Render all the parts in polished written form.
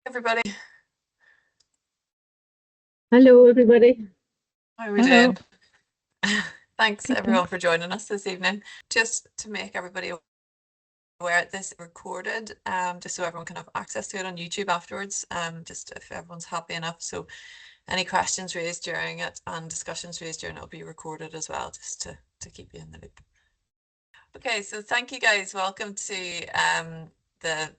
Everybody. Hello, everybody. How are we Hello. doing? Thanks everyone for joining us this evening. Just to make everybody aware, this is recorded, just so everyone can have access to it on YouTube afterwards, just if everyone's happy enough. So any questions raised during it and discussions raised during it will be recorded as well, just to keep you in the loop. Okay, so thank you guys. Welcome to the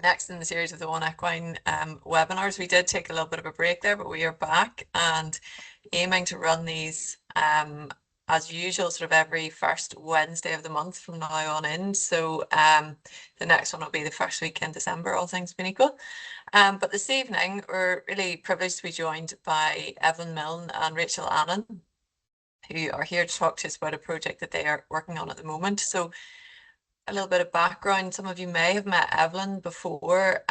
next in the series of the One Equine webinars. We did take a little bit of a break there, but we are back and aiming to run these as usual, sort of every first Wednesday of the month from now on in. So the next one will be the first week in December, all things being equal. But this evening, we're really privileged to be joined by Evelyn Milne and Rachel Annan, who are here to talk to us about a project that they are working on at the moment. So a little bit of background, some of you may have met Evelyn before.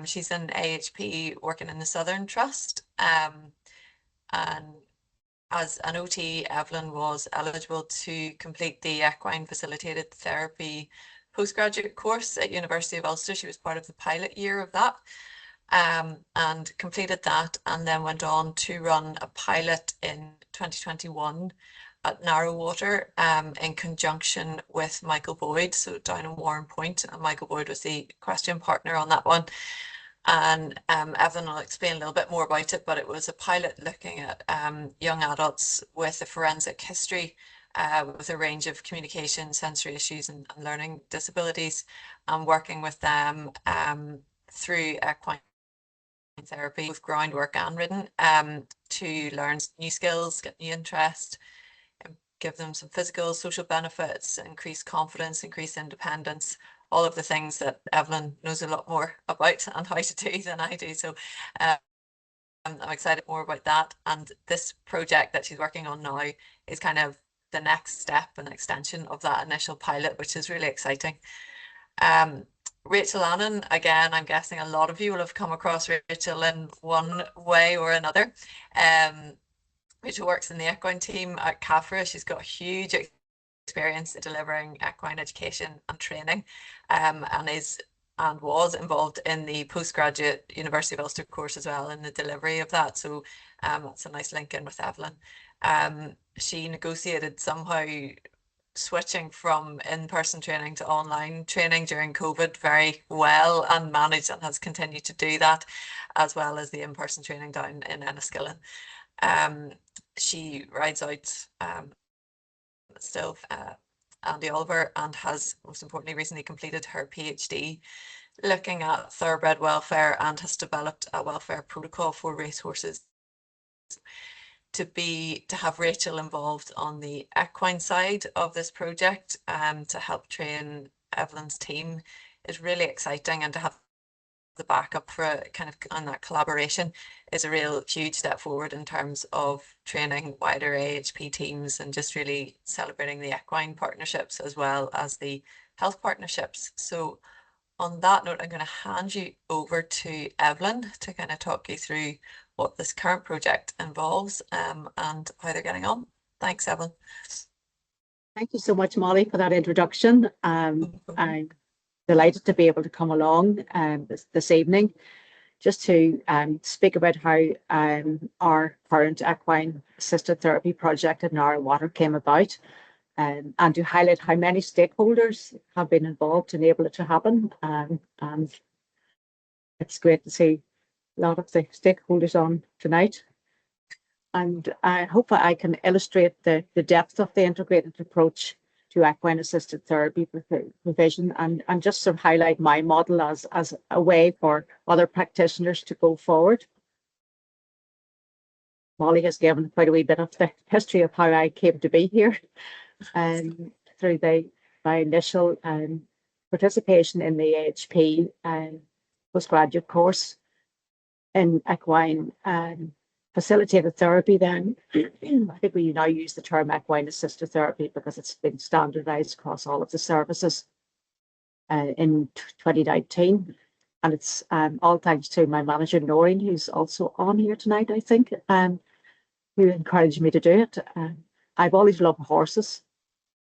She's in AHP working in the Southern Trust. And as an OT, Evelyn was eligible to complete the equine facilitated therapy postgraduate course at University of Ulster. She was part of the pilot year of that, and completed that, and then went on to run a pilot in 2021 at Narrowwater, in conjunction with Michael Boyd, so down in Warren Point, and Michael Boyd was the question partner on that one. And Evan will explain a little bit more about it, but it was a pilot looking at young adults with a forensic history, with a range of communication, sensory issues and learning disabilities, and working with them through equine therapy, with groundwork and ridden, to learn new skills, get new interest, give them some physical, social benefits, increase confidence, increase independence, all of the things that Evelyn knows a lot more about and how to do than I do. So I'm excited more about that. And this project that she's working on now is kind of the next step and extension of that initial pilot, which is really exciting. Rachel Annan, again, I'm guessing a lot of you will have come across Rachel in one way or another. Rachel works in the equine team at CAFRA. She's got huge experience in delivering equine education and training, and was involved in the postgraduate University of Ulster course as well in the delivery of that. So that's a nice link in with Evelyn. She negotiated somehow switching from in-person training to online training during COVID very well, and managed and has continued to do that, as well as the in-person training down in Enniskillen. She rides out still Andy Oliver, and has most importantly recently completed her PhD looking at thoroughbred welfare, and has developed a welfare protocol for racehorses. To have Rachel involved on the equine side of this project, to help train Evelyn's team, is really exciting, and to have the backup for kind of on that collaboration is a real huge step forward in terms of training wider AHP teams, and just really celebrating the equine partnerships as well as the health partnerships. So on that note, I'm going to hand you over to Evelyn to kind of talk you through what this current project involves, and how they're getting on. Thanks, Evelyn. Thank you so much, Molly, for that introduction. I'm delighted to be able to come along this evening just to speak about how our current equine assisted therapy project at Narrowwater came about, and to highlight how many stakeholders have been involved to enable it to happen. And it's great to see a lot of the stakeholders on tonight. And I hope I can illustrate the depth of the integrated approach to equine assisted therapy provision, and just sort of highlight my model as a way for other practitioners to go forward. Molly has given quite a wee bit of the history of how I came to be here, and through my initial participation in the AHP postgraduate course in equine facilitated therapy. Then I think we now use the term equine assisted therapy because it's been standardized across all of the services in 2019. And it's all thanks to my manager, Noreen, who's also on here tonight, I think, who encouraged me to do it. I've always loved horses,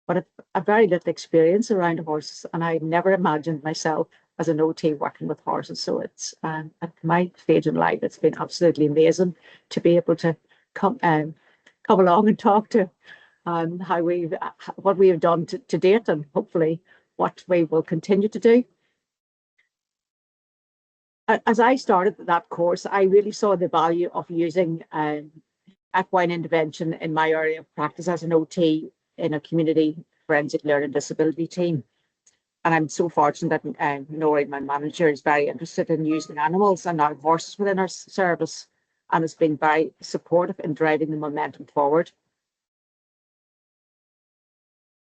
but I've very little experience around horses, and I never imagined myself as an OT working with horses. So it's at my stage in life, it's been absolutely amazing to be able to come along and talk to how what we have done to date, and hopefully what we will continue to do. As I started that course, I really saw the value of using equine intervention in my area of practice as an OT in a community forensic learning disability team. And I'm so fortunate that Noreen, my manager, is very interested in using animals and our horses within our service, and has been very supportive in driving the momentum forward.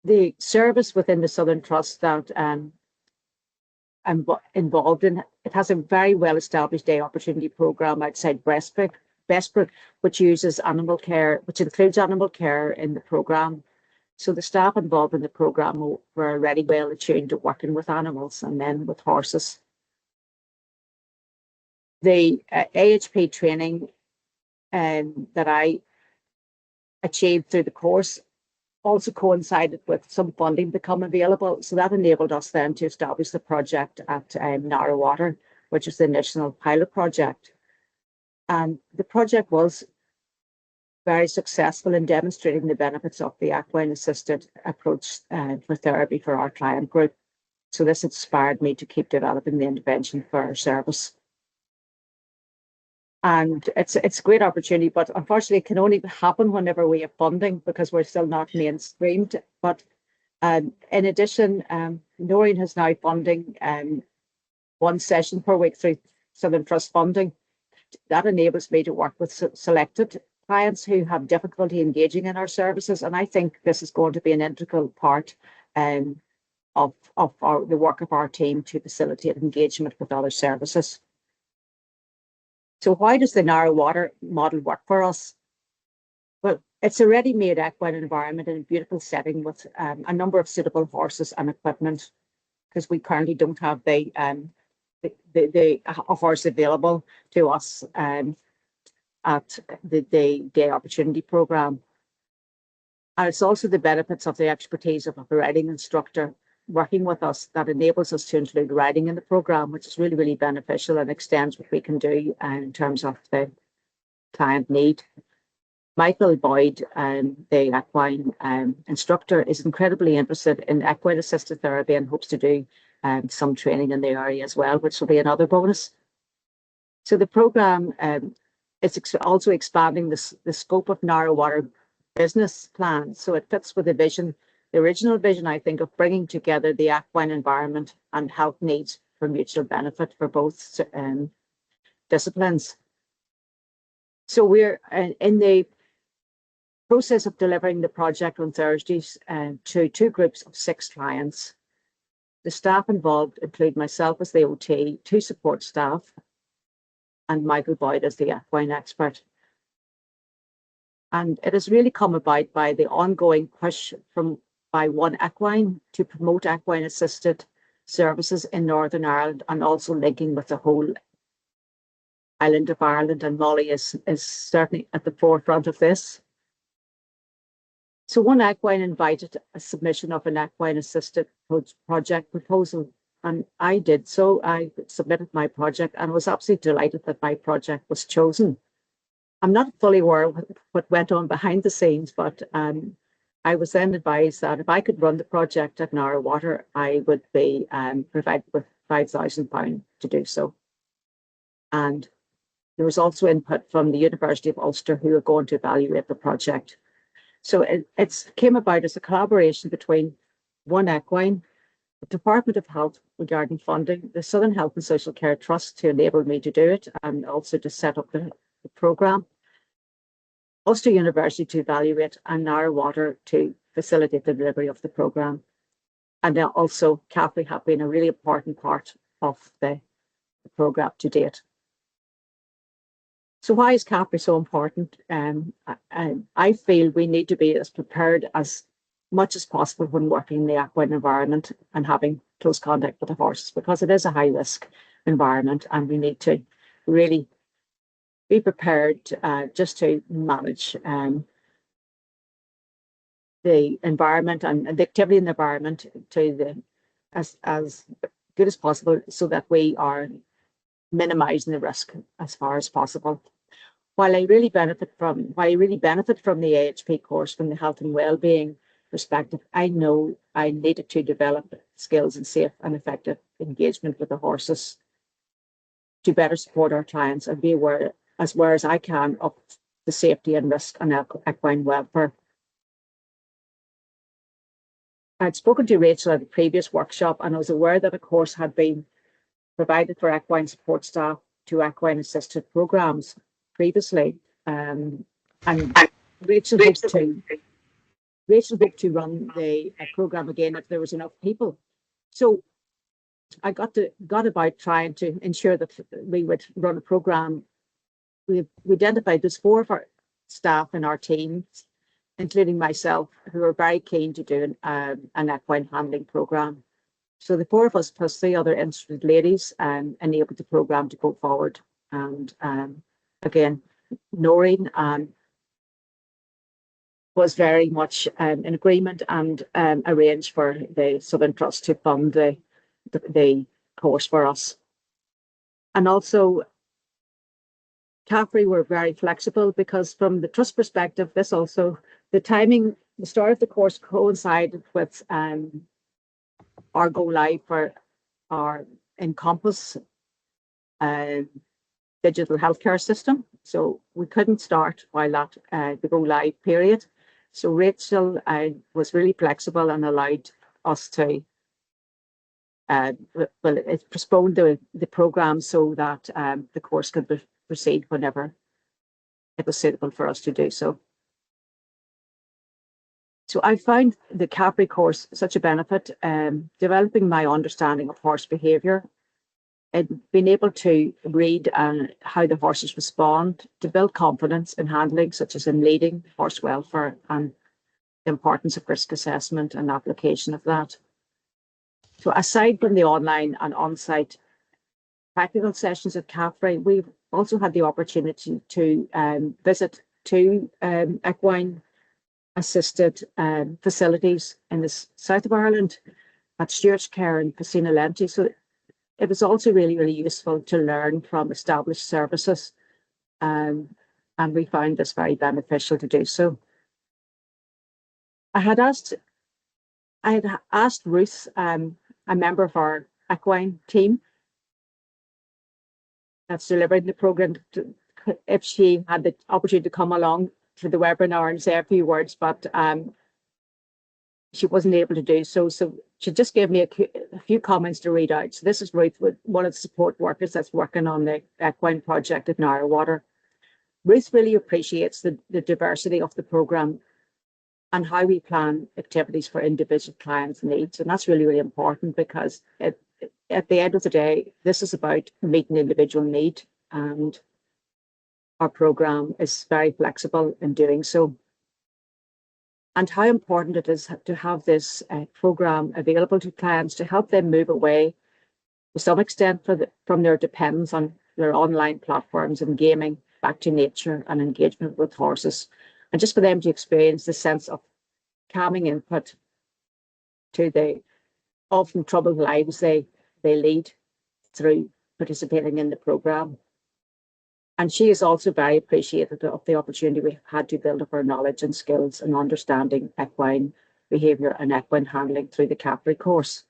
The service within the Southern Trust that I'm involved in, it has a very well-established day opportunity program outside Bestbrook, which uses animal care, which includes animal care in the program. So the staff involved in the program were already well attuned to working with animals and then with horses. The AHP training that I achieved through the course also coincided with some funding become available. So that enabled us then to establish the project at Narrow Water, which is the national pilot project. And the project was very successful in demonstrating the benefits of the equine assisted approach for therapy for our client group. So this inspired me to keep developing the intervention for our service. And it's a great opportunity, but unfortunately it can only happen whenever we have funding, because we're still not mainstreamed. But in addition, Noreen has now funding one session per week through Southern Trust funding. That enables me to work with selected clients who have difficulty engaging in our services. And I think this is going to be an integral part of the work of our team to facilitate engagement with other services. So why does the Narrow Water model work for us? Well, it's a ready-made equine environment in a beautiful setting with a number of suitable horses and equipment, because we currently don't have a horse available to us at the day opportunity program. And it's also the benefits of the expertise of a riding instructor working with us that enables us to include riding in the program, which is really, really beneficial and extends what we can do in terms of the client need. Michael Boyd, the equine instructor, is incredibly interested in equine assisted therapy and hopes to do some training in the area as well, which will be another bonus. So the program is also expanding the scope of Narrow Water business plan. So it fits with the vision, the original vision, I think, of bringing together the equine environment and health needs for mutual benefit for both disciplines. So we're in the process of delivering the project on Thursdays to two groups of 6 clients. The staff involved include myself as the OT, 2 support staff, and Michael Boyd as the equine expert. And it has really come about by the ongoing push by One Equine to promote equine assisted services in Northern Ireland, and also linking with the whole island of Ireland, and Molly is certainly at the forefront of this. So One Equine invited a submission of an equine assisted project proposal, and I did so. I submitted my project and was absolutely delighted that my project was chosen. I'm not fully aware of what went on behind the scenes, but I was then advised that if I could run the project at Narrow Water, I would be provided with £5,000 to do so. And there was also input from the University of Ulster, who are going to evaluate the project. So it came about as a collaboration between One Equine, the Department of Health regarding funding, the Southern Health and Social Care Trust to enable me to do it, and also to set up the programme, Ulster University to evaluate, and Narrow Water to facilitate the delivery of the programme. And then also CAFRI have been a really important part of the programme to date. So why is CAFRI so important? I feel we need to be as prepared as much as possible when working in the equine environment and having close contact with the horses, because it is a high risk environment, and we need to really be prepared just to manage the environment and the activity in the environment to as good as possible so that we are minimizing the risk as far as possible. While I really benefit from the AHP course from the health and well-being perspective, I know I needed to develop skills in safe and effective engagement with the horses to better support our clients and be aware as I can of the safety and risk and equine welfare. I'd spoken to Rachel at the previous workshop, and I was aware that a course had been provided for equine support staff to equine assisted programs previously. And Rachel hoped to run the program again if there was enough people. So I got about trying to ensure that we would run a program. We identified there's 4 of our staff in our team, including myself, who are very keen to do an equine handling program. So the 4 of us plus 3 other interested ladies enabled the program to go forward. And again, Noreen was very much in agreement and arranged for the Southern Trust to fund the course for us. And also, CAFRE were very flexible because from the Trust perspective, the timing, the start of the course coincided with our go live for our Encompass digital healthcare system. So we couldn't start while that the go live period. So Rachel was really flexible and allowed us to it postponed the program so that the course could proceed whenever it was suitable for us to do so. So I found the CAFRE course such a benefit, developing my understanding of horse behaviour and being able to read how the horses respond, to build confidence in handling, such as in leading, horse welfare, and the importance of risk assessment and application of that. So aside from the online and on-site practical sessions at CAFRE, we've also had the opportunity to visit 2 equine assisted facilities in the south of Ireland at Stewart's Care and Casino Lenti. So it was also really, really useful to learn from established services. And we found this very beneficial to do so. I had asked Ruth, a member of our equine team that's delivering the program, if she had the opportunity to come along to the webinar and say a few words, but she wasn't able to do so. So she just gave me a few comments to read out. So this is Ruth, one of the support workers that's working on the equine project at Narrowater. Ruth really appreciates the diversity of the program and how we plan activities for individual clients' needs. And that's really, really important because at the end of the day, this is about meeting individual need, and our program is very flexible in doing so. And how important it is to have this program available to clients to help them move away to some extent from their dependence on their online platforms and gaming back to nature and engagement with horses, and just for them to experience the sense of calming input to the often troubled lives they lead through participating in the program. And she is also very appreciative of the opportunity we had to build up our knowledge and skills and understanding equine behaviour and equine handling through the CAFRE course.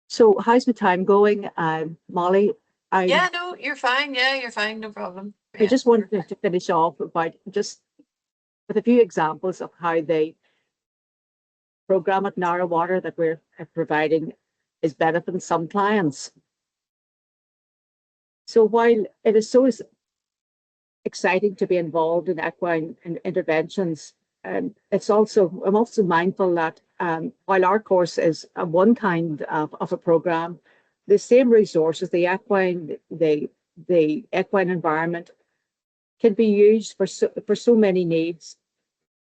So how's the time going, Molly? Yeah, no, you're fine. Yeah, you're fine. No problem. I just wanted to finish off about just with a few examples of how the program at Narrowater that we're providing is benefiting some clients. So while it is so exciting to be involved in equine interventions, I'm also mindful that while our course is one kind of a program, the same resources, the equine environment can be used for so many needs.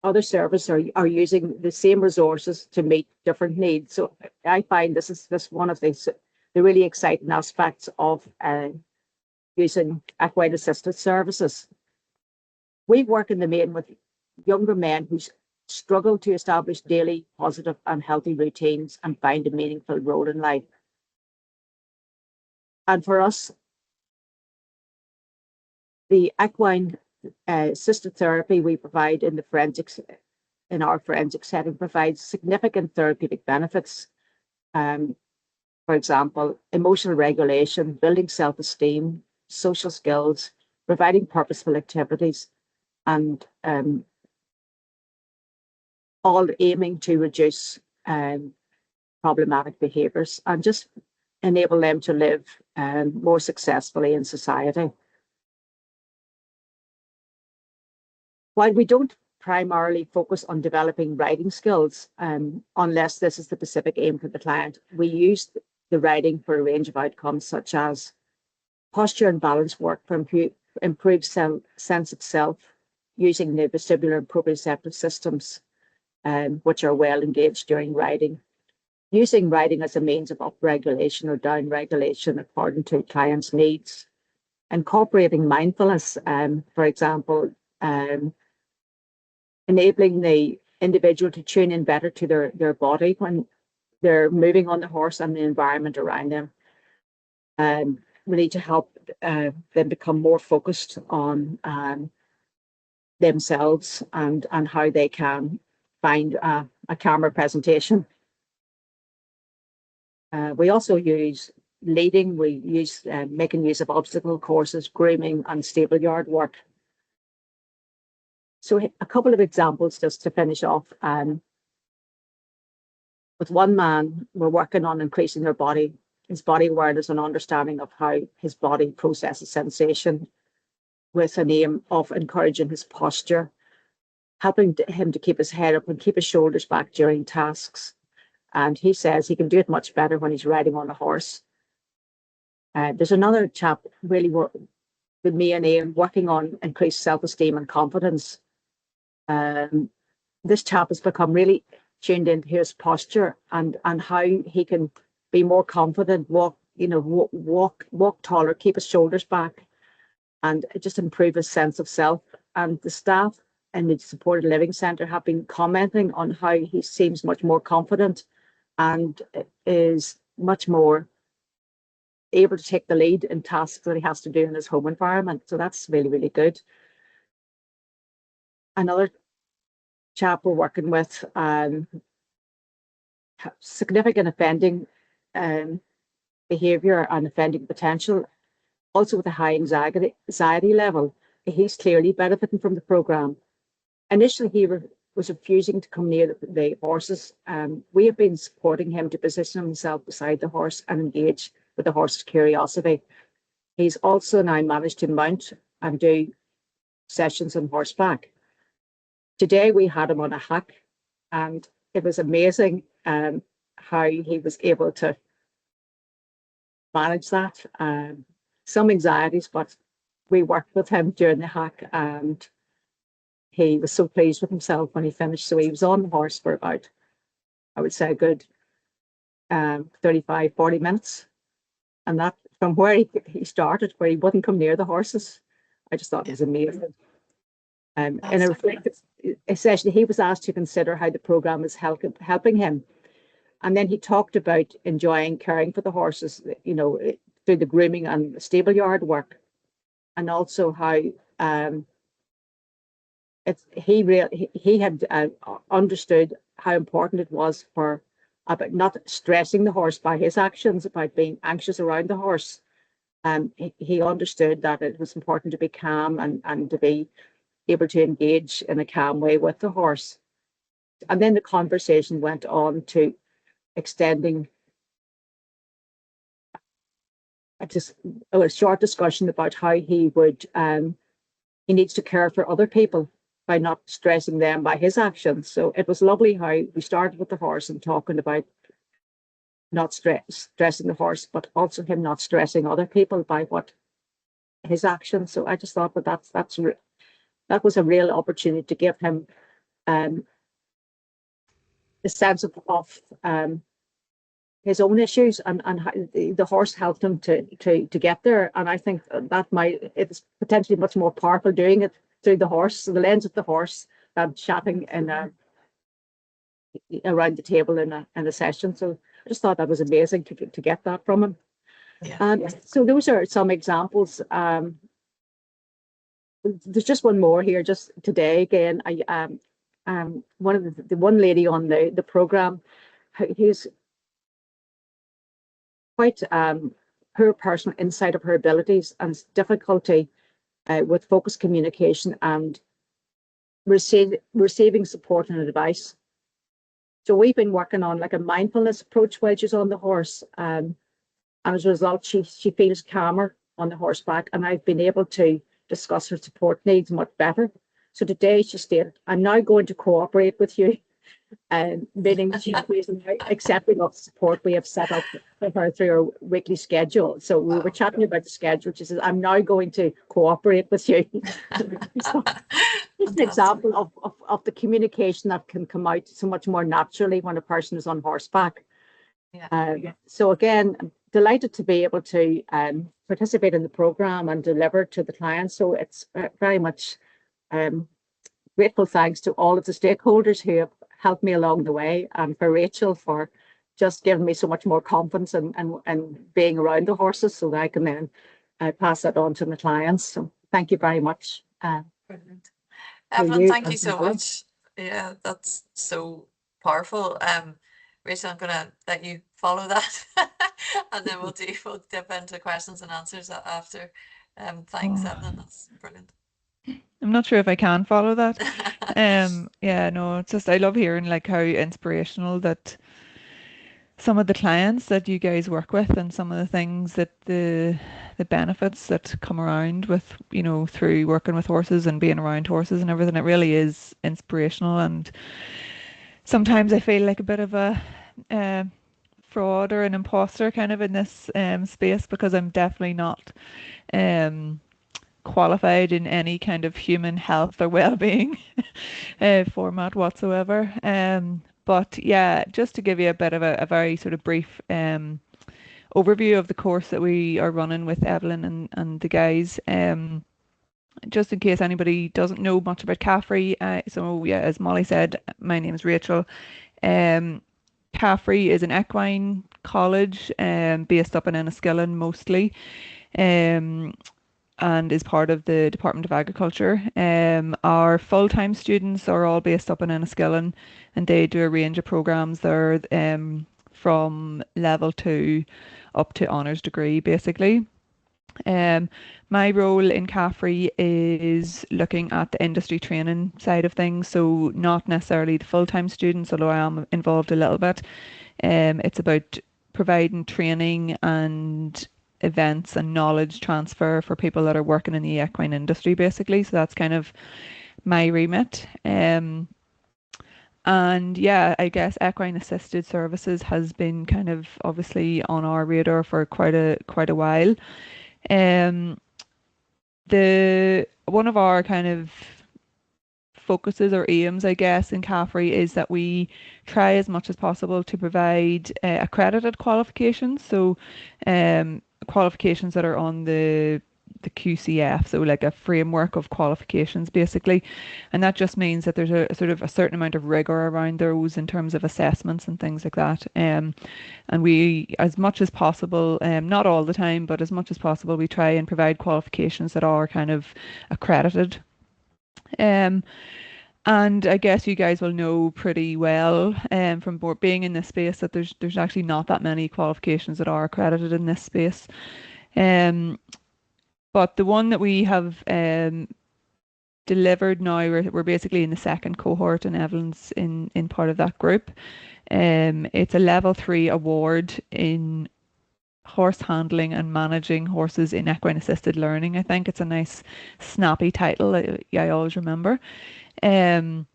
Other services are using the same resources to meet different needs. So I find this is one of the really exciting aspects of using equine assisted services. We work in the main with younger men whose struggle to establish daily positive and healthy routines and find a meaningful role in life. And for us, the equine assisted therapy we provide in our forensic setting provides significant therapeutic benefits. For example, emotional regulation, building self-esteem, social skills, providing purposeful activities, and all aiming to reduce problematic behaviours and just enable them to live more successfully in society. While we don't primarily focus on developing writing skills, unless this is the specific aim for the client, we use the writing for a range of outcomes such as posture and balance work for improved sense of self, using the vestibular and proprioceptive systems, which are well engaged during riding, using writing as a means of upregulation or downregulation according to clients' needs, incorporating mindfulness, for example, enabling the individual to tune in better to their body when they're moving on the horse and the environment around them. We need to help them become more focused on themselves and how they can find a calmer presentation. We also use leading, we use making use of obstacle courses, grooming, and stable yard work. So a couple of examples just to finish off. With one man, we're working on increasing his body awareness and understanding of how his body processes sensation, with an aim of encouraging his posture, helping him to keep his head up and keep his shoulders back during tasks. And he says he can do it much better when he's riding on a horse. There's another chap really with me and Ian working on increased self-esteem and confidence. This chap has become really tuned into his posture and how he can be more confident, walk taller, keep his shoulders back, and just improve his sense of self. And the staff in the supported living centre have been commenting on how he seems much more confident and is much more able to take the lead in tasks that he has to do in his home environment. So that's really, really good. Another chap we're working with, significant offending behaviour and offending potential, also with a high anxiety level. He's clearly benefiting from the programme. Initially, he was refusing to come near the horses. We have been supporting him to position himself beside the horse and engage with the horse's curiosity. He's also now managed to mount and do sessions on horseback. Today, we had him on a hack, and it was amazing how he was able to manage that. Some anxieties, but we worked with him during the hack, and he was so pleased with himself when he finished. So he was on the horse for about, I would say, a good 35, 40 minutes. And that from where he started, where he wouldn't come near the horses, I just thought it was amazing. In a reflective session, he was asked to consider how the programme is helping him. And then he talked about enjoying caring for the horses, through the grooming and stable yard work, and also how he had understood how important it was about not stressing the horse by his actions, about being anxious around the horse. He understood that it was important to be calm and to be able to engage in a calm way with the horse. And then the conversation went on to extending a short discussion about how he needs to care for other people by not stressing them by his actions. So it was lovely how we started with the horse and talking about not stressing the horse, but also him not stressing other people by his actions. So I just thought that was a real opportunity to give him the sense of his own issues, and how the horse helped him to get there. And I think it's potentially much more powerful doing it through the horse, so the lens of the horse, than chatting in around the table in a session. So I just thought that was amazing to get that from him. Yeah. So those are some examples. There's just one more here. Just today again, one of the one lady on the program who's quite poor personal insight of her abilities and difficulty with focused communication and receiving support and advice. So we've been working on like a mindfulness approach while she's on the horse. And as a result, she feels calmer on the horseback, and I've been able to discuss her support needs much better. So today she stated, I'm now going to cooperate with you, meaning she is now accepting of the support we have set up for her through our weekly schedule. So we were chatting about the schedule. She says, I'm now going to cooperate with you. So just an example of the communication that can come out so much more naturally when a person is on horseback. So again, I'm delighted to be able to participate in the program and deliver to the clients. So it's very much grateful thanks to all of the stakeholders who have helped me along the way, and for Rachel for just giving me so much more confidence and being around the horses so that I can then pass that on to the clients. So thank you very much. Brilliant. Evelyn, thank you so much. Yeah, that's so powerful. Rachel, I'm gonna let you follow that, and then we'll dip into questions and answers after. Thanks, Evelyn. That's brilliant. I'm not sure if I can follow that. Yeah, no, it's just I love hearing like how inspirational that some of the clients that you guys work with and some of the things that the benefits that come around with, through working with horses and being around horses and everything. It really is inspirational, and sometimes I feel like a bit of a fraud or an imposter kind of in this space, because I'm definitely not qualified in any kind of human health or well-being format whatsoever. But yeah, just to give you a bit of a very sort of brief overview of the course that we are running with Evelyn and the guys. Just in case anybody doesn't know much about Caffrey. So yeah, as Molly said, my name is Rachel. Caffrey is an equine college based up in Enniskillen mostly. And is part of the Department of Agriculture. Our full-time students are all based up in Enniskillen, and they do a range of programmes there from level 2 up to honours degree basically. My role in Caffrey is looking at the industry training side of things, so not necessarily the full-time students, although I am involved a little bit. It's about providing training and events and knowledge transfer for people that are working in the equine industry basically. So that's kind of my remit. And yeah, I guess equine assisted services has been kind of obviously on our radar for quite a while. One of our kind of focuses or aims, I guess, in Caffrey is that we try as much as possible to provide accredited qualifications. So qualifications that are on the QCF, so like a framework of qualifications basically, and that just means that there's a sort of a certain amount of rigor around those in terms of assessments and things like that. And we, as much as possible, not all the time, but as much as possible, we try and provide qualifications that are kind of accredited. And I guess you guys will know pretty well from being in this space that there's actually not that many qualifications that are accredited in this space. But the one that we have delivered now, we're basically in the second cohort, and Evelyn's in part of that group. It's a level 3 award in horse handling and managing horses in equine assisted learning. I think it's a nice snappy title. I always remember. And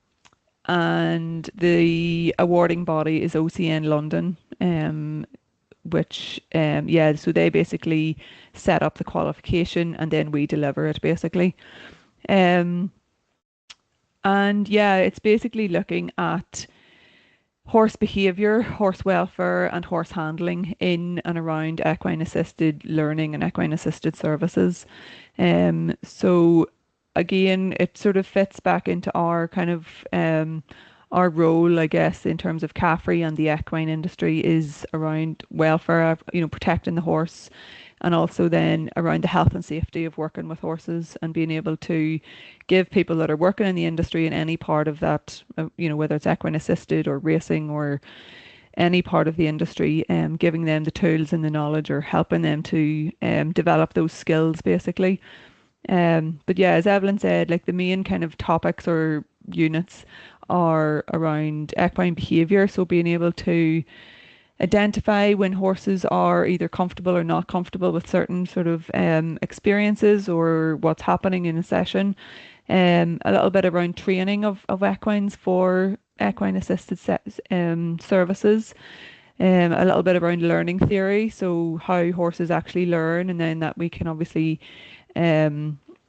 the awarding body is OCN London, which yeah, so they basically set up the qualification and then we deliver it basically. And yeah, it's basically looking at horse behaviour, horse welfare and horse handling in and around equine assisted learning and equine assisted services. So again, it sort of fits back into our kind of our role, I guess, in terms of CAFRE and the equine industry is around welfare, protecting the horse, and also then around the health and safety of working with horses and being able to give people that are working in the industry in any part of that, whether it's equine assisted or racing or any part of the industry, giving them the tools and the knowledge or helping them to develop those skills basically. But yeah, as Evelyn said, like the main kind of topics or units are around equine behaviour. So being able to identify when horses are either comfortable or not comfortable with certain sort of experiences or what's happening in a session. A little bit around training of equines for equine assisted services. A little bit around learning theory, so how horses actually learn, and then that we can obviously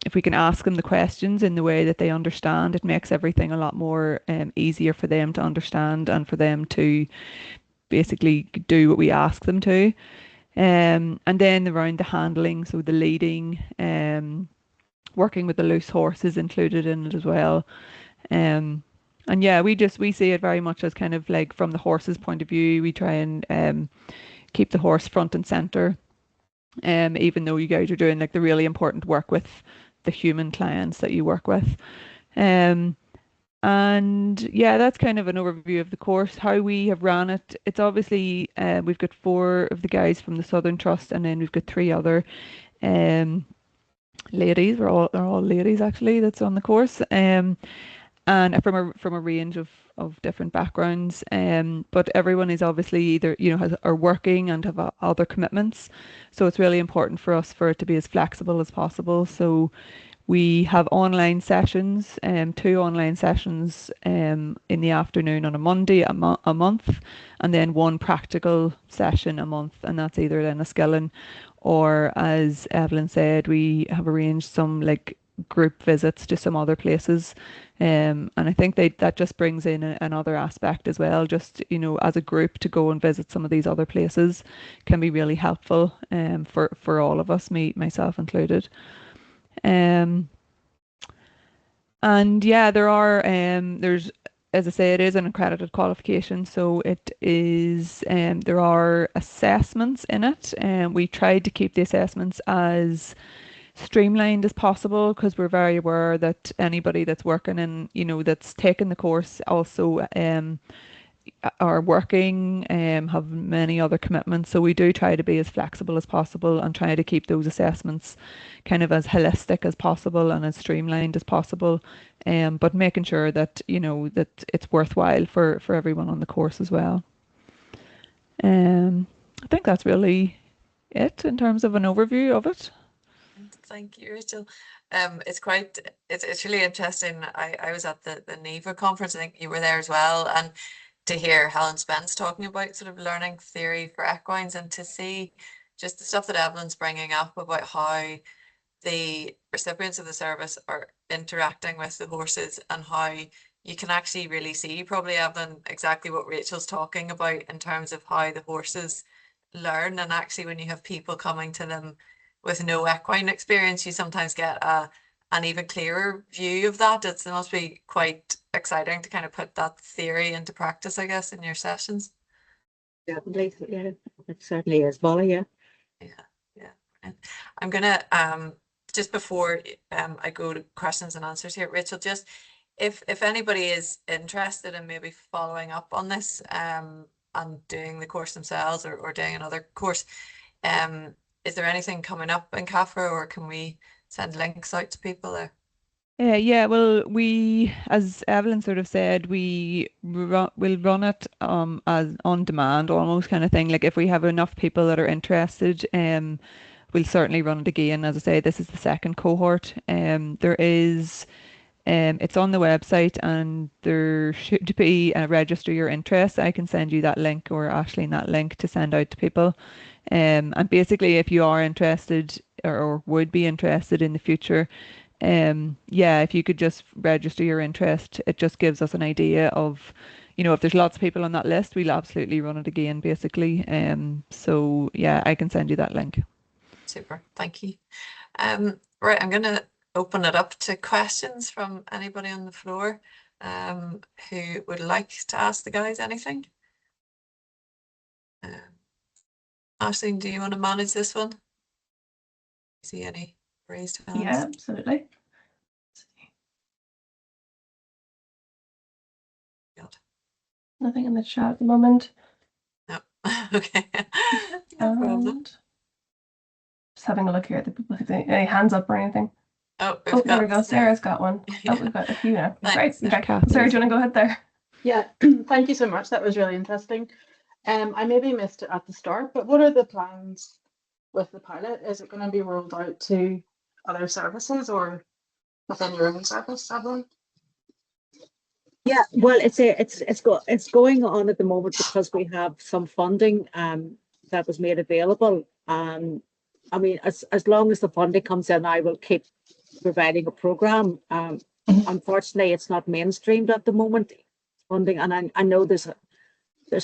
if we can ask them the questions in the way that they understand, it makes everything a lot more easier for them to understand and for them to basically do what we ask them to. And then around the handling, so the leading, working with the loose horse is included in it as well. And yeah, we see it very much as kind of like from the horse's point of view. We try and keep the horse front and center, even though you guys are doing like the really important work with the human clients that you work with. Um, and yeah, that's kind of an overview of the course, how we have ran it. It's obviously we've got 4 of the guys from the Southern Trust, and then we've got 3 other um, ladies. They're all ladies actually that's on the course. And from a range of different backgrounds. But everyone is obviously either are working and have other commitments, so it's really important for us for it to be as flexible as possible. So we have online sessions, 2 online sessions in the afternoon on a Monday a month, and then 1 practical session a month, and that's either then a skilling or, as Evelyn said, we have arranged some like group visits to some other places. And I think that just brings in another aspect as well. Just, as a group to go and visit some of these other places can be really helpful for all of us, myself included. Um, and yeah, there's, as I say, it is an accredited qualification, so it is, there are assessments in it, and we tried to keep the assessments as streamlined as possible because we're very aware that anybody that's working in, that's taken the course also are working, have many other commitments. So we do try to be as flexible as possible and try to keep those assessments kind of as holistic as possible and as streamlined as possible. But making sure that, that it's worthwhile for everyone on the course as well. I think that's really it in terms of an overview of it. Thank you, Rachel. It's really interesting. I was at the NEVA conference. I think you were there as well, and to hear Helen Spence talking about sort of learning theory for equines, and to see just the stuff that Evelyn's bringing up about how the recipients of the service are interacting with the horses, and how you can actually really see, probably, Evelyn, exactly what Rachel's talking about in terms of how the horses learn. And actually, when you have people coming to them with no equine experience, you sometimes get an even clearer view of that. It must be quite exciting to kind of put that theory into practice, I guess, in your sessions. Definitely, yeah, it certainly is, Molly. Yeah. Yeah. I'm gonna just before I go to questions and answers here, Rachel, just if anybody is interested in maybe following up on this and doing the course themselves, or doing another course, is there anything coming up in CAFRA, or can we send links out to people there? Yeah, well, as Evelyn sort of said, we'll run it as on demand almost kind of thing. Like if we have enough people that are interested, we'll certainly run it again. As I say, this is the second cohort. There is, it's on the website, and there should be a register your interest. I can send you that link, or Ashleen that link, to send out to people. And basically, if you are interested or would be interested in the future, yeah, if you could just register your interest, it just gives us an idea of, if there's lots of people on that list, we'll absolutely run it again, basically. So yeah, I can send you that link. Super, thank you. Right, I'm going to open it up to questions from anybody on the floor. who would like to ask the guys anything? Aisling, do you want to manage this one? See any raised hands? Yeah, absolutely. God. Nothing in the chat at the moment. No. Okay. No problem. And just having a look here at the people, if any hands up or anything. Oh, Oh, there we go. Sarah. Sarah's got one. Oh, we've got a few now. Thanks. Great. Okay. Kathy. Sarah, do you want to go ahead there? Yeah, thank you so much. That was really interesting. I maybe missed it at the start, but what are the plans with the pilot? Is it going to be rolled out to other services or within your own service, Evelyn? Yeah, well, it's going on at the moment because we have some funding that was made available. I mean, as long as the funding comes in, I will keep providing a program. Unfortunately, it's not mainstreamed at the moment, funding, and I know there's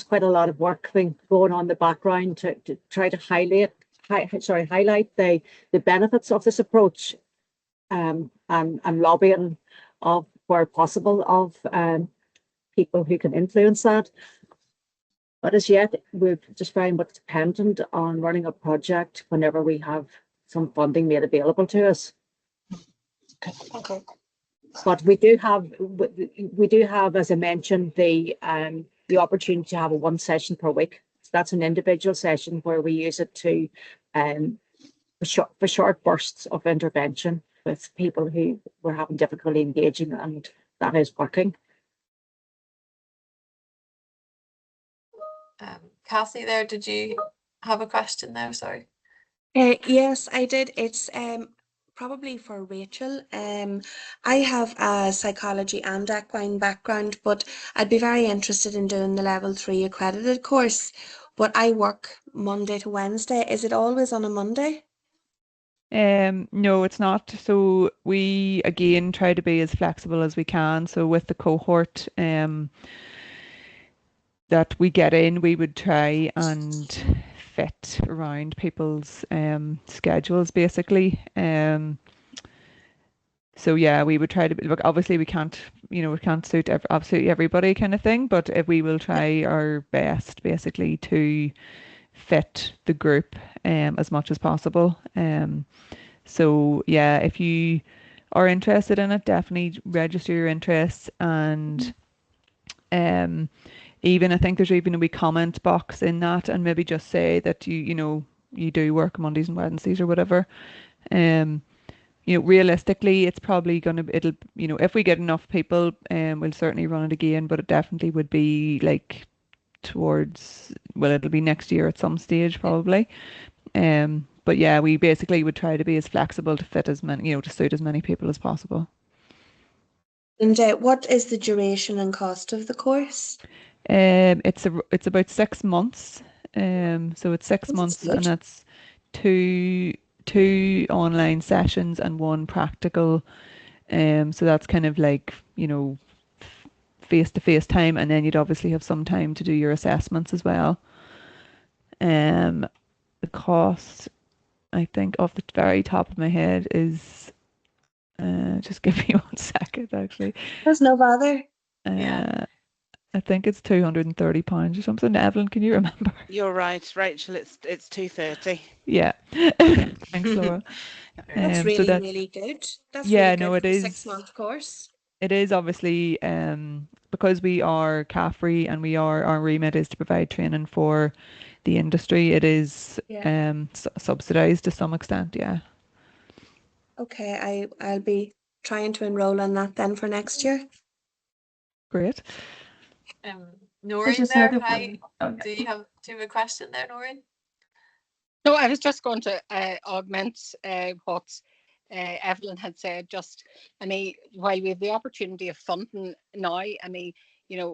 quite a lot of work going on in the background to try to highlight the benefits of this approach, and lobbying of where possible of people who can influence that. But as yet, we're just very much dependent on running a project whenever we have some funding made available to us. Okay. But we do have, as I mentioned, the opportunity to have a one session per week. So that's an individual session where we use it to for short bursts of intervention with people who were having difficulty engaging, and that is working. Kathy, there, did you have a question there? Sorry. Yes, I did. It's probably for Rachel. I have a psychology and equine background, but I'd be very interested in doing the level 3 accredited course. But I work Monday to Wednesday. Is it always on a Monday? No, it's not. So we again try to be as flexible as we can. So with the cohort that we get in, we would try and fit around people's schedules basically. So yeah, we would try to look. Obviously, we can't suit absolutely everybody kind of thing, but if we will try our best basically to fit the group as much as possible. So yeah, if you are interested in it, definitely register your interests, and even I think there's even a wee comment box in that, and maybe just say that you do work Mondays and Wednesdays or whatever. Realistically, it's probably if we get enough people, we'll certainly run it again, but it definitely would be like it'll be next year at some stage probably. But yeah, we basically would try to be as flexible to fit as many, to suit as many people as possible. And what is the duration and cost of the course? It's about 6 months. So it's 6 months, and that's two online sessions and one practical. So that's kind of like, face-to-face time, and then you'd obviously have some time to do your assessments as well. The cost, I think off the very top of my head, is just give me 1 second actually. There's no bother. Yeah. I think it's £230 or something. Evelyn, can you remember? You're right, Rachel. It's 230. Yeah. Thanks, Laura. That's so really, that's, really good. That's yeah, really good no, it for a is. 6-month course. It is obviously because we are CAFRE and our remit is to provide training for the industry. It is subsidised to some extent, yeah. Okay, I'll be trying to enroll on that then for next year. Great. Noreen just there, another hi. one. Do you have a question there, Noreen? No, I was just going to augment what Evelyn had said. While we have the opportunity of funding now,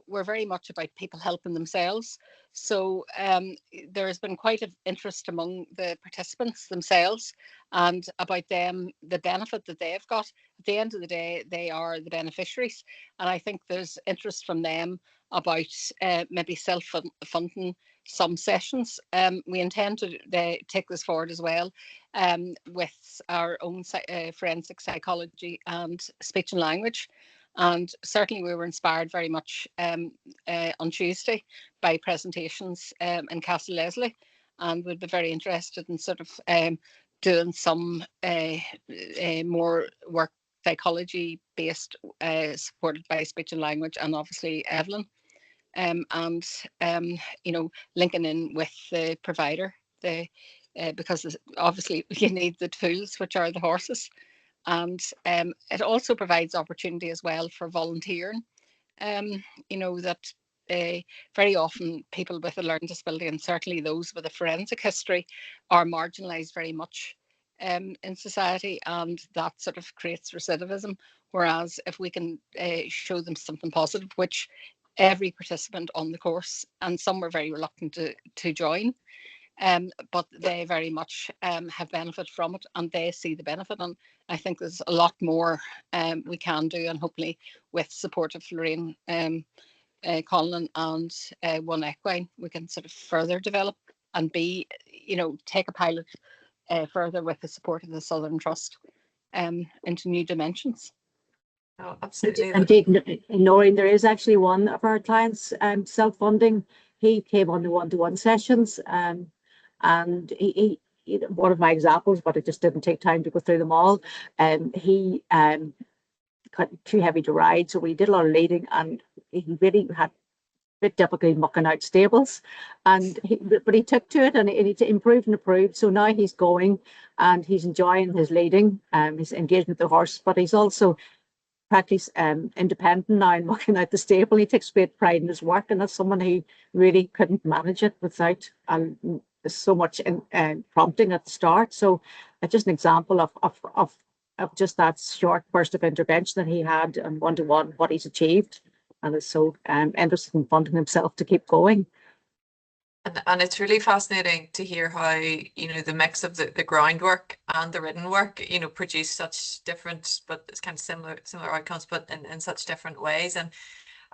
we're very much about people helping themselves. So there has been quite an interest among the participants themselves and about them, the benefit that they've got. At the end of the day, they are the beneficiaries. And I think there's interest from them about maybe self-funding some sessions. We intend to take this forward as well with our own forensic psychology and speech and language. And certainly we were inspired very much on Tuesday by presentations in Castle Leslie, and would be very interested in sort of doing some more work psychology based, supported by speech and language, and obviously Evelyn, and linking in with the provider, because obviously you need the tools, which are the horses. And it also provides opportunity as well for volunteering. That very often people with a learning disability, and certainly those with a forensic history, are marginalised very much in society, and that sort of creates recidivism. Whereas if we can show them something positive, which every participant on the course, and some were very reluctant to join, but they very much have benefited from it, and they see the benefit. And I think there's a lot more we can do, and hopefully with support of Lorraine Conlon and One Equine, we can sort of further develop and take a pilot further with the support of the Southern Trust into new dimensions. Oh, absolutely. Indeed, Noreen, there is actually one of our clients self-funding. He came on the one-to-one sessions, and he one of my examples, but it just didn't take time to go through them all. He got too heavy to ride, so we did a lot of leading, and he really had a bit difficulty mucking out stables, but he took to it, and he improved and improved. So now he's going, and he's enjoying his leading, his engagement with the horse, but he's also practice independent now and working out the stable. He takes great pride in his work, and that's someone who really couldn't manage it without so much prompting at the start. So just an example of just that short burst of intervention that he had and one-to-one, what he's achieved, and is so interested in funding himself to keep going. And it's really fascinating to hear how, the mix of the groundwork and the written work, produce such different, but it's kind of similar outcomes, but in such different ways. And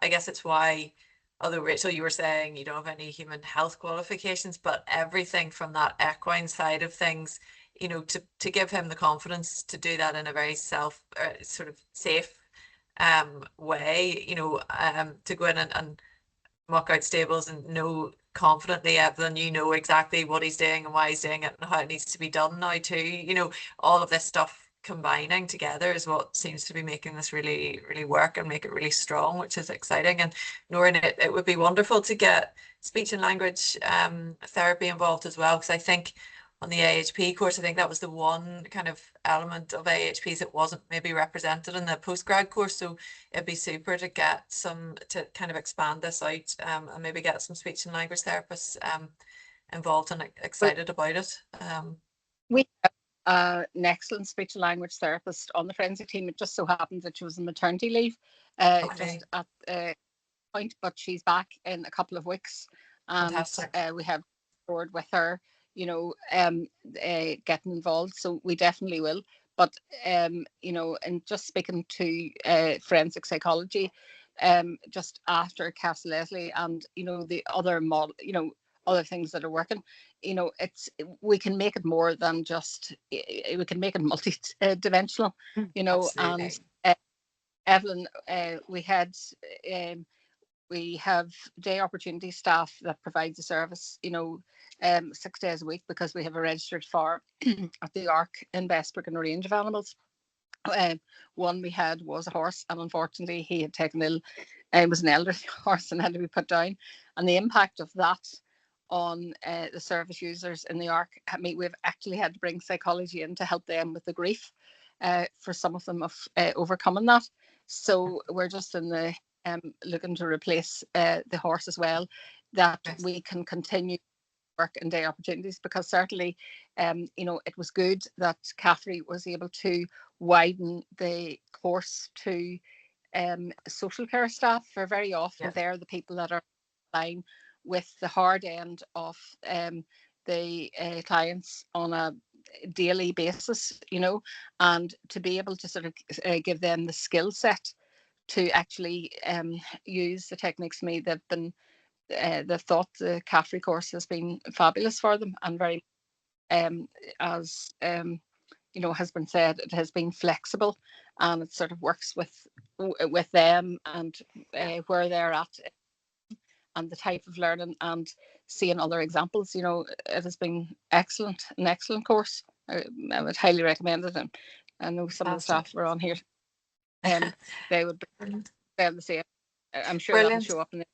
I guess it's why, although Rachel, you were saying you don't have any human health qualifications, but everything from that equine side of things, to give him the confidence to do that in a very sort of safe way, to go in and muck out stables and know confidently, Evelyn, exactly what he's doing and why he's doing it and how it needs to be done now too. All of this stuff combining together is what seems to be making this really, really work and make it really strong, which is exciting. And Noreen, it would be wonderful to get speech and language therapy involved as well, because I think on the AHP course, I think that was the one kind of element of AHPs that wasn't maybe represented in the postgrad course. So it'd be super to get to kind of expand this out, and maybe get some speech and language therapists involved and excited about it. We have an excellent speech and language therapist on the forensic team. It just so happens that she was on maternity leave just at the point, but she's back in a couple of weeks, and we have board with her, getting involved. So we definitely will. But and just speaking to forensic psychology, just after Castle Leslie, and the other model, other things that are working, we can make it more than just, we can make it multi-dimensional, Absolutely. and Evelyn, we have day opportunity staff that provide the service, 6 days a week, because we have a registered farm at the Ark in Bestbrook and a range of animals. One we had was a horse, and unfortunately he had taken ill. It was an elderly horse and had to be put down. And the impact of that on the service users in the Ark, we've actually had to bring psychology in to help them with the grief for some of them of overcoming that. So we're just in the looking to replace the horse as well, that we can continue work and day opportunities, because certainly it was good that Caffrey was able to widen the course to social care staff, for very often they're the people that are lying with the hard end of the clients on a daily basis, and to be able to sort of give them the skill set to actually use the techniques. They've been they've thought the Caffrey course has been fabulous for them, and very as has been said, it has been flexible, and it sort of works with them and where they're at and the type of learning, and seeing other examples. It has been an excellent course. I would highly recommend it, and I know some of the staff were on here. They would be the same. I'm sure that'll show up in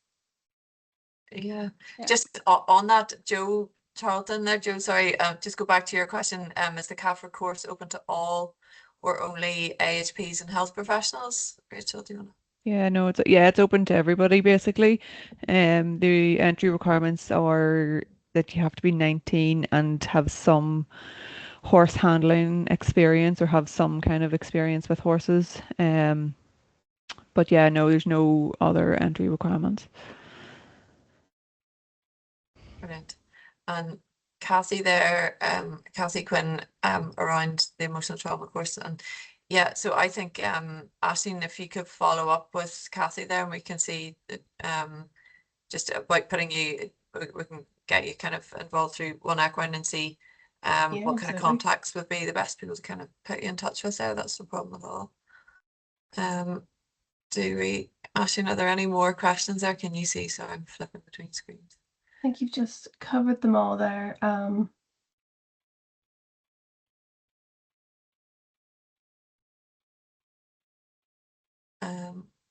Yeah. Just on that, Joe Charlton there, Joe, sorry, just go back to your question. Is the CAFRA course open to all or only AHPs and health professionals? Rachel, do you want to? Yeah, no, it's open to everybody basically. The entry requirements are that you have to be 19 and have some horse handling experience or have some kind of experience with horses. But yeah, no, there's no other entry requirements. Brilliant. And Kathy there, Kathy Quinn, around the emotional trauma course. And yeah, so I think Aisling, if you could follow up with Kathy there, and we can see just about putting you, we can get you kind of involved through One Equine and see what kind of contacts would be the best people to kind of put you in touch with there. That's no problem at all. Aisling, are there any more questions there? Can you see? So I'm flipping between screens. I think you've just covered them all there.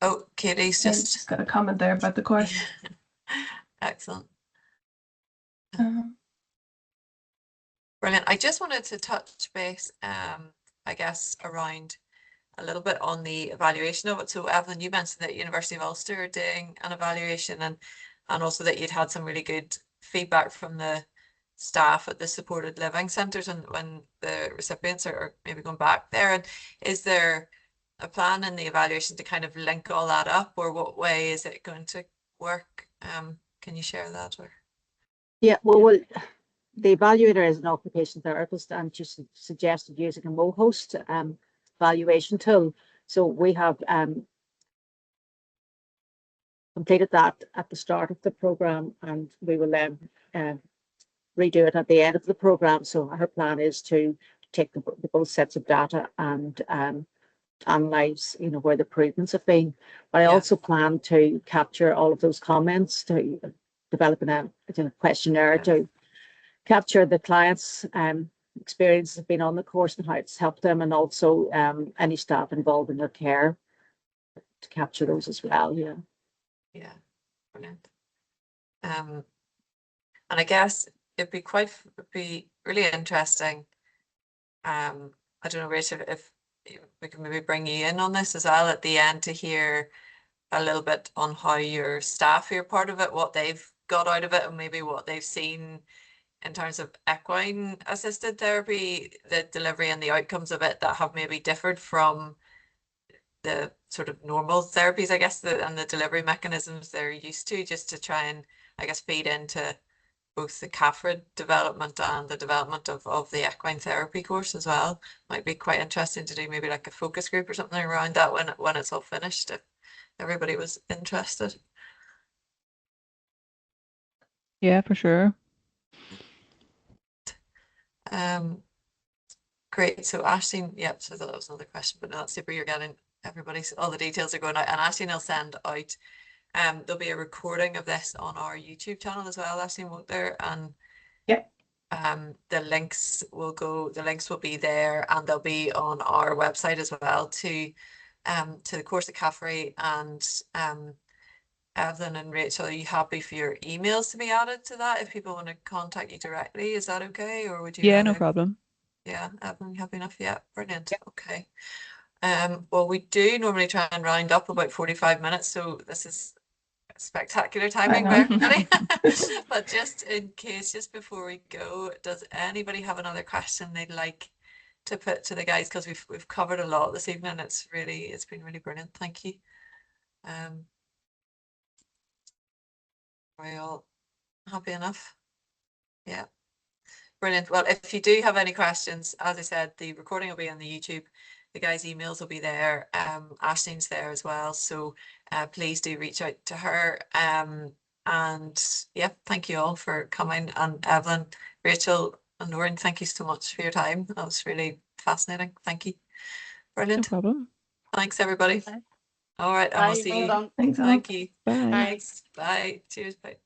Oh, Katie's just got a comment there about the course. Excellent. Brilliant. I just wanted to touch base, I guess, around a little bit on the evaluation of it. So Evelyn, you mentioned that University of Ulster are doing an evaluation, and also that you'd had some really good feedback from the staff at the supported living centres, and when the recipients are maybe going back there. And is there a plan in the evaluation to kind of link all that up, or what way is it going to work? Can you share that? Or yeah, well, the evaluator is an occupational therapist, and she suggested using a MoHost evaluation tool. So we have completed that at the start of the program, and we will then redo it at the end of the program. So her plan is to take both sets of data and analyze, where the improvements have been. But I also plan to capture all of those comments, to develop a questionnaire to capture the clients' experiences have been on the course and how it's helped them, and also any staff involved in their care, to capture those as well. Yeah, brilliant. And I guess it'd be really interesting. I don't know, Rachel, if we can maybe bring you in on this as well at the end, to hear a little bit on how your staff who are part of it, what they've got out of it, and maybe what they've seen in terms of equine assisted therapy, the delivery and the outcomes of it that have maybe differed from the sort of normal therapies, I guess, and the delivery mechanisms they're used to, just to try and, I guess, feed into both the CAFRA development and the development of the equine therapy course as well. Might be quite interesting to do maybe like a focus group or something around that when it's all finished, if everybody was interested. Yeah, for sure. Great. So Aisling, yep, so that was another question, but no, that's super. You're getting all the details are going out, and Aisling will send out there'll be a recording of this on our YouTube channel as well, Aisling, won't there? And the links will be there, and they'll be on our website as well to the course at CAFRA. And Evelyn and Rachel, are you happy for your emails to be added to that if people want to contact you directly? Is that okay, or would you? Yeah, no problem. Yeah, Evelyn, you happy enough? Yeah, brilliant. Okay. Well, we do normally try and round up about 45 minutes, so this is spectacular timing for everybody. But just in case, just before we go, does anybody have another question they'd like to put to the guys? Because we've covered a lot this evening. It's been really brilliant. Thank you. Are we all happy enough? Yeah. Brilliant. Well, if you do have any questions, as I said, the recording will be on the YouTube. The guys' emails will be there. Aisling's there as well. So please do reach out to her. And yeah, thank you all for coming. And Evelyn, Rachel, and Lauren, thank you so much for your time. That was really fascinating. Thank you. No Brilliant. problem. Thanks, everybody. Bye. All right, and we'll Bye, see well you. done. Thanks, Ellen. Thank you. Bye. Bye. Thanks. Bye. Cheers. Bye.